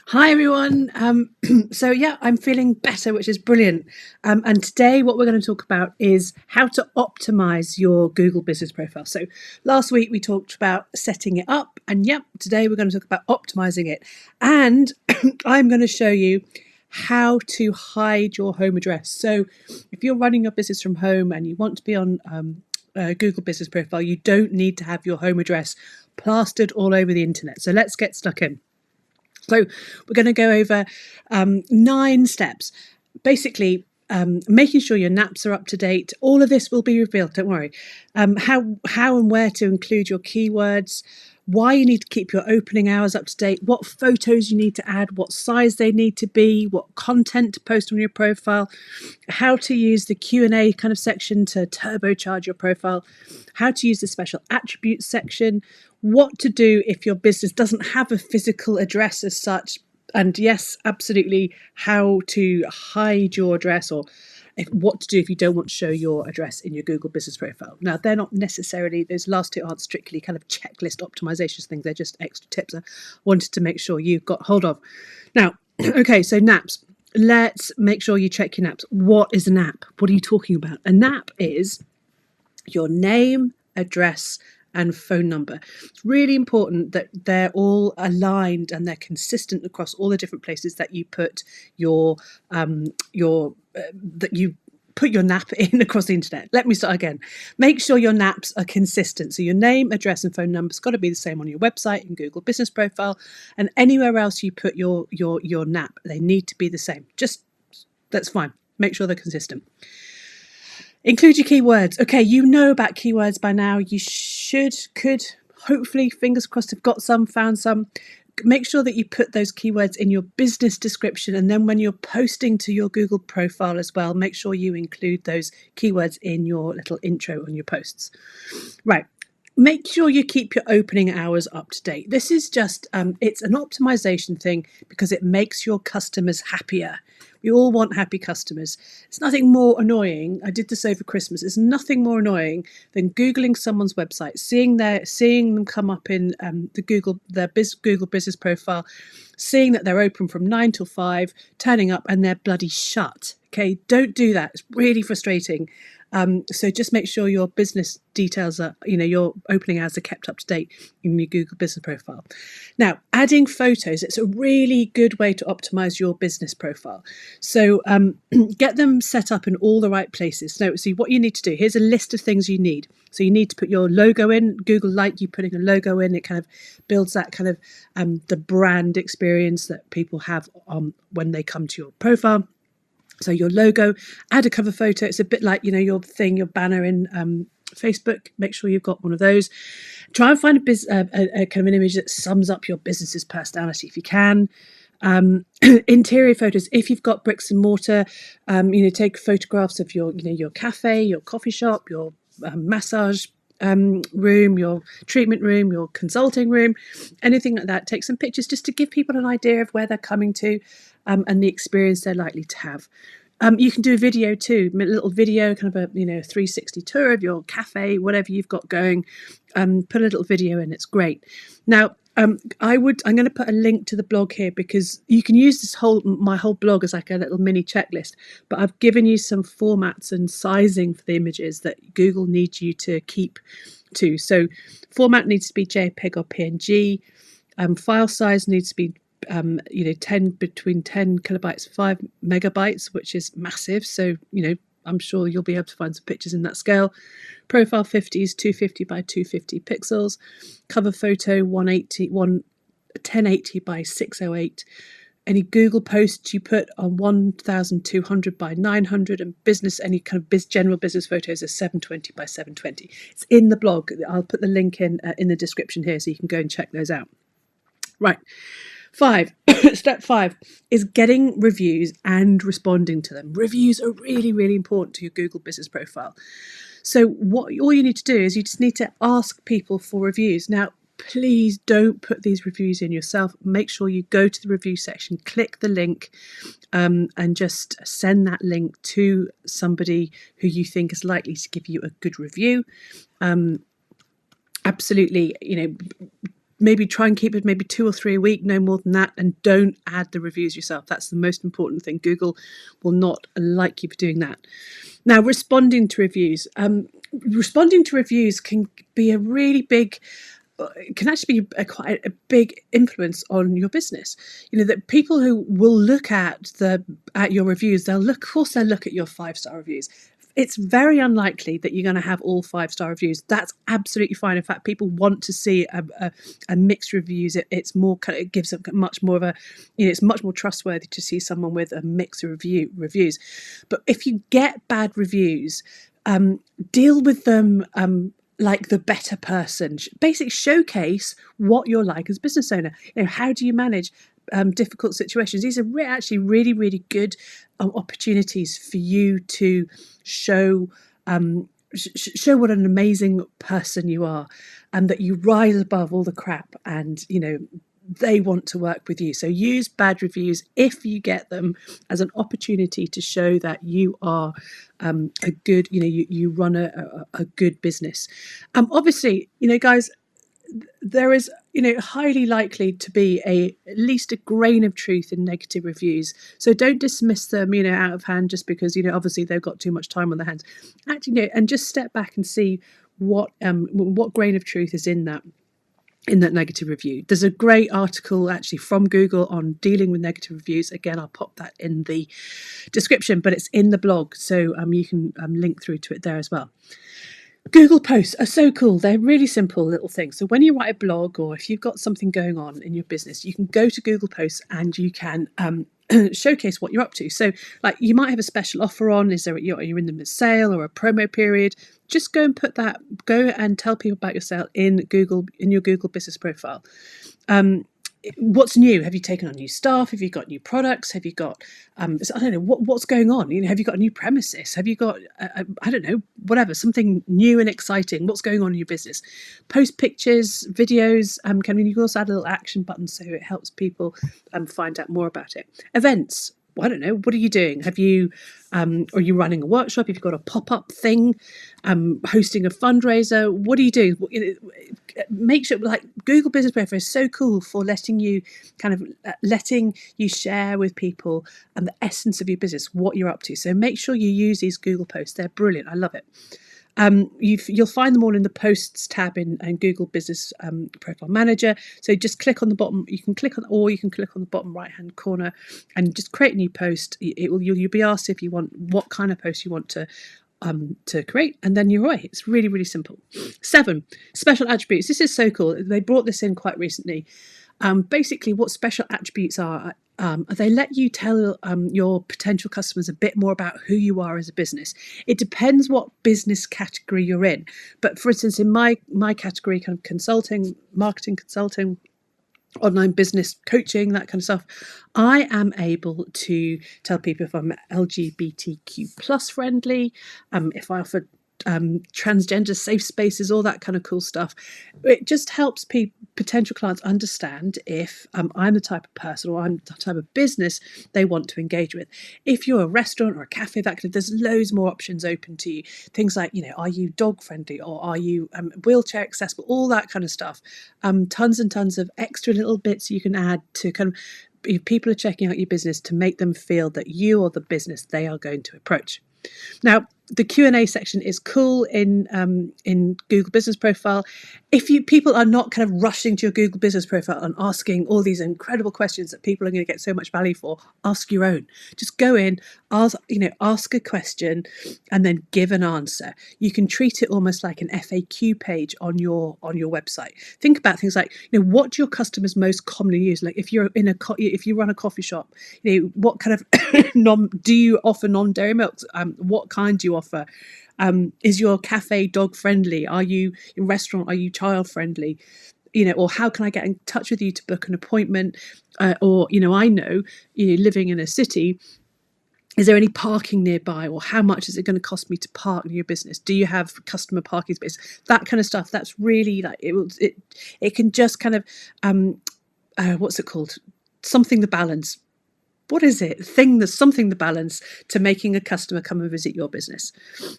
Hi everyone. So yeah, I'm feeling better, which is brilliant. And today, what we're going to talk about is how to optimize your Google business profile. So last week we talked about setting it up, and yep, today we're going to talk about optimizing it. And I'm going to show you how to hide your home address. So if you're running your business from home and you want to be on a Google business profile, you don't need to have your home address plastered all over the internet. So let's get stuck in. So we're going to go over 9 steps. Basically, making sure your naps are up to date. All of this will be revealed, don't worry. How and where to include your keywords, why you need to keep your opening hours up to date, what photos you need to add, what size they need to be, what content to post on your profile, how to use the Q&A kind of section to turbocharge your profile, how to use the special attributes section, what to do if your business doesn't have a physical address as such, and yes, absolutely, how to hide your address, or what to do if you don't want to show your address in your Google business profile. Now, they're not necessarily, those last 2 aren't strictly kind of checklist optimization things, they're just extra tips I wanted to make sure you've got hold of. Now, okay, so naps. Let's make sure you check your naps. What is a nap? What are you talking about? A nap is your name, address, and phone number. It's really important that they're all aligned and they're consistent across all the different places that you put your that you put your nap in across the internet. Let me start again. Make sure your naps are consistent. So your name, address, and phone number's got to be the same on your website and Google Business Profile, and anywhere else you put your nap. They need to be the same. Just that's fine. Make sure they're consistent. Include your keywords. Okay, you know about keywords by now. You could, hopefully, fingers crossed, have got some, found some. Make sure that you put those keywords in your business description, and then when you're posting to your Google profile as well, make sure you include those keywords in your little intro on your posts. Right. Make sure you keep your opening hours up to date. This is just, it's an optimization thing because it makes your customers happier. We all want happy customers. It's nothing more annoying. I did this over Christmas. It's nothing more annoying than Googling someone's website, seeing them come up in Google business profile, seeing that they're open from 9 till 5, turning up and they're bloody shut. Okay, don't do that. It's really frustrating. So just make sure your business details are, your opening hours are kept up to date in your Google business profile. Now, adding photos, it's a really good way to optimize your business profile. So get them set up in all the right places. So see what you need to do. Here's a list of things you need. So you need to put your logo in. Google like you putting a logo in. It kind of builds that kind of the brand experience that people have when they come to your profile. So your logo, add a cover photo. It's a bit like, your banner in Facebook. Make sure you've got one of those. Try and find a kind of an image that sums up your business's personality if you can. Interior photos. If you've got bricks and mortar, take photographs of your cafe, your coffee shop, your massage room, your treatment room, your consulting room, anything like that. Take some pictures just to give people an idea of where they're coming to and the experience they're likely to have. You can do a video too, a little video, kind of a 360 tour of your cafe, whatever you've got going. Put a little video in, it's great. Now, I'm going to put a link to the blog here because you can use my whole blog as like a little mini checklist, but I've given you some formats and sizing for the images that Google needs you to keep to. So format needs to be JPEG or PNG. File size needs to be between 10 kilobytes, 5 megabytes, which is massive. So, I'm sure you'll be able to find some pictures in that scale. Profile 50 is 250 by 250 pixels. Cover photo 1080 by 608. Any Google posts you put on 1200 by 900, and any kind of general business photos are 720 by 720. It's in the blog. I'll put the link in the description here so you can go and check those out. Right. Step 5 is getting reviews and responding to them. Reviews are really, really important to your Google business profile. So all you need to do is you just need to ask people for reviews. Now, please don't put these reviews in yourself. Make sure you go to the review section, click the link, and just send that link to somebody who you think is likely to give you a good review. Absolutely, maybe try and keep it maybe 2 or 3 a week, no more than that, and don't add the reviews yourself. That's the most important thing. Google will not like you for doing that. Now, responding to reviews. Responding to reviews can be a really big, can actually be quite a big influence on your business. That people who will look at your reviews, they'll look at your 5-star reviews. It's very unlikely that you're going to have all 5-star reviews. That's absolutely fine. In fact, people want to see a mixed reviews. It gives a much more of a, it's much more trustworthy to see someone with a mix of reviews. But if you get bad reviews, deal with them like the better person. Basically, showcase what you're like as a business owner. How do you manage difficult situations? These are actually really, really good opportunities for you to show what an amazing person you are, and that you rise above all the crap, and they want to work with you. So use bad reviews, if you get them, as an opportunity to show that you are a good, you run a good business. Obviously, guys, there is, highly likely to be at least a grain of truth in negative reviews. So don't dismiss them, out of hand, just because, obviously they've got too much time on their hands. Actually, and just step back and see what grain of truth is in that negative review. There's a great article actually from Google on dealing with negative reviews. Again, I'll pop that in the description, but it's in the blog, so you can link through to it there as well. Google Posts are so cool. They're really simple little things. So when you write a blog, or if you've got something going on in your business, you can go to Google Posts and you can showcase what you're up to. So like, you might have a special offer on. Are you in the sale or a promo period? Just go and tell people about your sale in your Google business profile. What's new? Have you taken on new staff? Have you got new products? Have you got, I don't know, what's going on? Have you got a new premises? Have you got, I don't know, whatever, something new and exciting? What's going on in your business? Post pictures, videos. You can also add a little action button so it helps people find out more about it. Events. I don't know, what are you doing? Are you running a workshop? Have you got a pop-up thing? Hosting a fundraiser? What are you doing? Make sure, like, Google Business Profile is so cool for letting you share with people the essence of your business, what you're up to. So make sure you use these Google Posts. They're brilliant. I love it. You'll find them all in the Posts tab in Google Business Profile Manager. So just click on the bottom. You can click on the bottom right hand corner and just create a new post. You'll be asked if you want what kind of post you want to create, and then you're right. It's really, really simple. 7, special attributes. This is so cool. They brought this in quite recently. Basically, what special attributes are, they let you tell your potential customers a bit more about who you are as a business. It depends what business category you're in. But for instance, in my category, kind of consulting, marketing consulting, online business coaching, that kind of stuff, I am able to tell people if I'm LGBTQ plus friendly, if I offer transgender safe spaces, all that kind of cool stuff. It just helps potential clients understand if I'm the type of person or I'm the type of business they want to engage with. If you're a restaurant or a cafe, there's loads more options open to you. Things like, are you dog friendly, or are you wheelchair accessible, all that kind of stuff. Tons and tons of extra little bits you can add to kind of, if people are checking out your business, to make them feel that you are the business they are going to approach. Now, the Q&A section is cool in Google Business Profile. If people are not kind of rushing to your Google Business Profile and asking all these incredible questions that people are going to get so much value for, ask your own. Just go in, ask a question, and then give an answer. You can treat it almost like an FAQ page on your website. Think about things like, what do your customers most commonly use? Like, if you're if you run a coffee shop, what kind of do you offer non-dairy milks? What kind do you offer? Is your cafe dog friendly? Are you a restaurant? Are you child friendly? Or how can I get in touch with you to book an appointment? Or I know, living in a city, is there any parking nearby, or how much is it going to cost me to park in your business? Do you have customer parking space? That kind of stuff. That's really like it can just kind of what's it called? Something the balance. what is it? Thing that's something the balance to making a customer come and visit your business.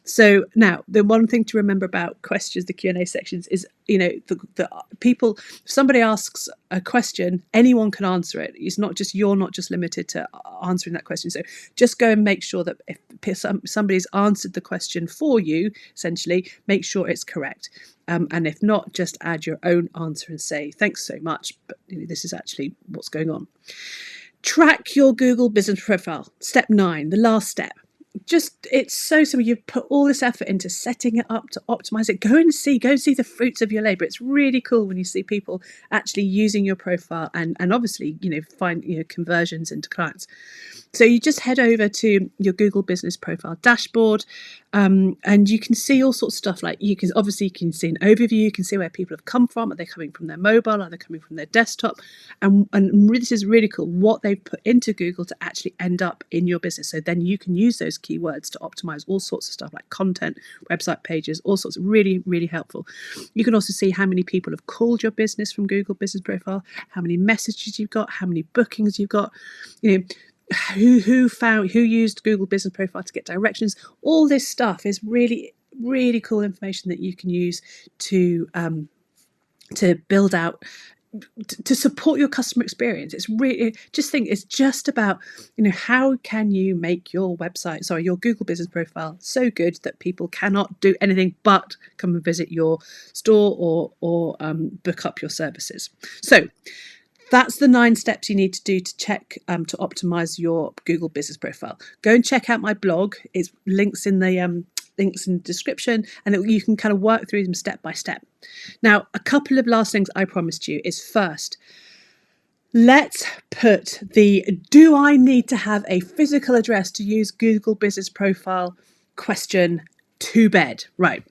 So now the one thing to remember about questions, the Q&A sections is, the people, if somebody asks a question, anyone can answer it. You're not just limited to answering that question. So just go and make sure that if somebody's answered the question for you, essentially, make sure it's correct. And if not, just add your own answer and say, thanks so much, but this is actually what's going on. Track your Google business profile. Step 9, the last step. It's so simple. You've put all this effort into setting it up to optimize it. Go and see the fruits of your labor. It's really cool when you see people actually using your profile and obviously, find, conversions into clients. So you just head over to your Google business profile dashboard, and you can see all sorts of stuff. Like you can see an overview. You can see where people have come from. Are they coming from their mobile? Are they coming from their desktop? And this is really cool, what they've put into Google to actually end up in your business. So then you can use those keywords to optimize all sorts of stuff like content, website pages, all sorts of really, really helpful. You can also see how many people have called your business from Google business profile, how many messages you've got, how many bookings you've got, who used Google business profile to get directions. All this stuff is really, really cool information that you can use to build out, to support your customer experience. It's really, it's just about, how can you make your Google business profile so good that people cannot do anything but come and visit your store or book up your services. So that's the 9 steps you need to do to check to optimize your Google business profile. Go and check out my blog. It's links in the description, and you can kind of work through them step by step. Now, a couple of last things I promised you is, first, let's put do I need to have a physical address to use Google business profile question to bed? Right.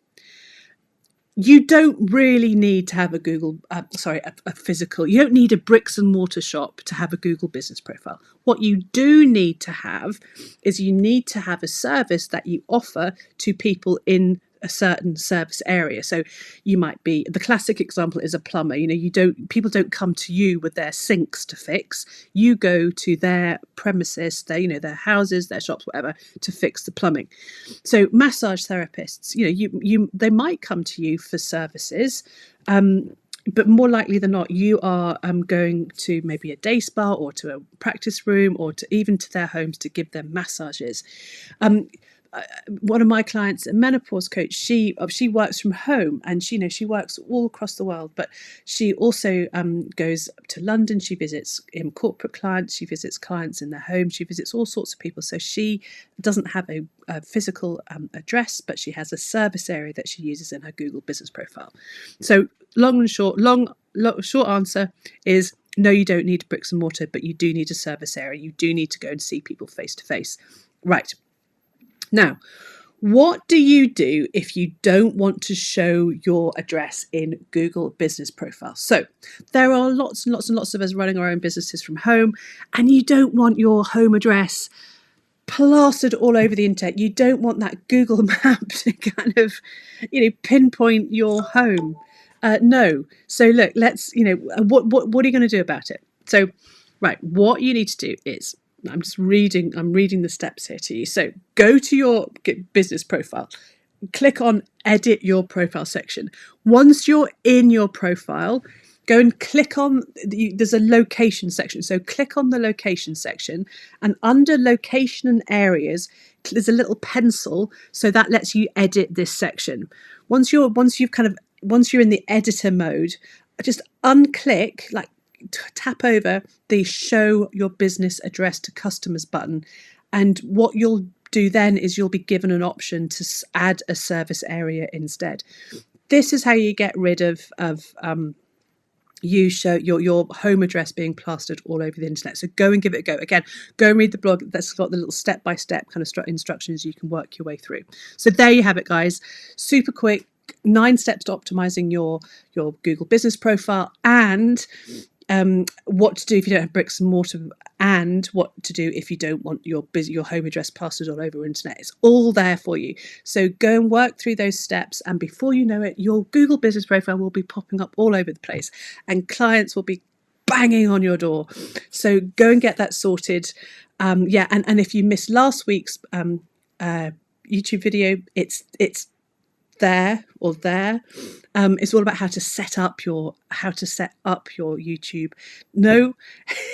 You don't really need to have a physical. You don't need a bricks and mortar shop to have a Google business profile. What you do need to have is you need to have a service that you offer to people in a certain service area. So you might be, the classic example is a plumber. People don't come to you with their sinks to fix. You go to their premises, their houses, their shops, whatever, to fix the plumbing. So massage therapists, they might come to you for services, but more likely than not, you are going to maybe a day spa or to a practice room or even to their homes to give them massages. One of my clients, a menopause coach, she works from home, and she works all across the world, but she also goes to London. She visits corporate clients, she visits clients in their home, she visits all sorts of people. So she doesn't have a physical address, but she has a service area that she uses in her Google business profile. So short answer is no, you don't need bricks and mortar, but you do need a service area. You do need to go and see people face to face. Right. Now, what do you do if you don't want to show your address in Google business profile? So there are lots and lots and lots of us running our own businesses from home, and you don't want your home address plastered all over the internet. You don't want that Google map to kind of, pinpoint your home. No. So look, let's, what are you going to do about it? So, right, what you need to do is, I'm reading the steps here to you. So go to your business profile, click on edit your profile section. Once you're in your profile, go and click on, there's a location section. So click on the location section, and under location and areas, there's a little pencil. So that lets you edit this section. Once you're in the editor mode, just unclick, tap over the show your business address to customers button, and what you'll do then is you'll be given an option to add a service area instead. This is how you get rid of you show your home address being plastered all over the internet. So go and give it a go. Again, go and read the blog that's got the little step-by-step kind of instructions you can work your way through. So there you have it, guys. Super quick, 9 steps to optimizing your Google business profile, and what to do if you don't have bricks and mortar, and what to do if you don't want your home address plastered all over the internet. It's all there for you. So go and work through those steps, and before you know it, your Google business profile will be popping up all over the place, and clients will be banging on your door. So go and get that sorted. Yeah, and if you missed last week's YouTube video, it's there or there. It's all about how to set up your YouTube. Know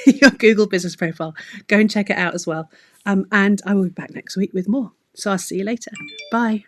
your Google business profile. Go and check it out as well. And I will be back next week with more. So I'll see you later. Bye.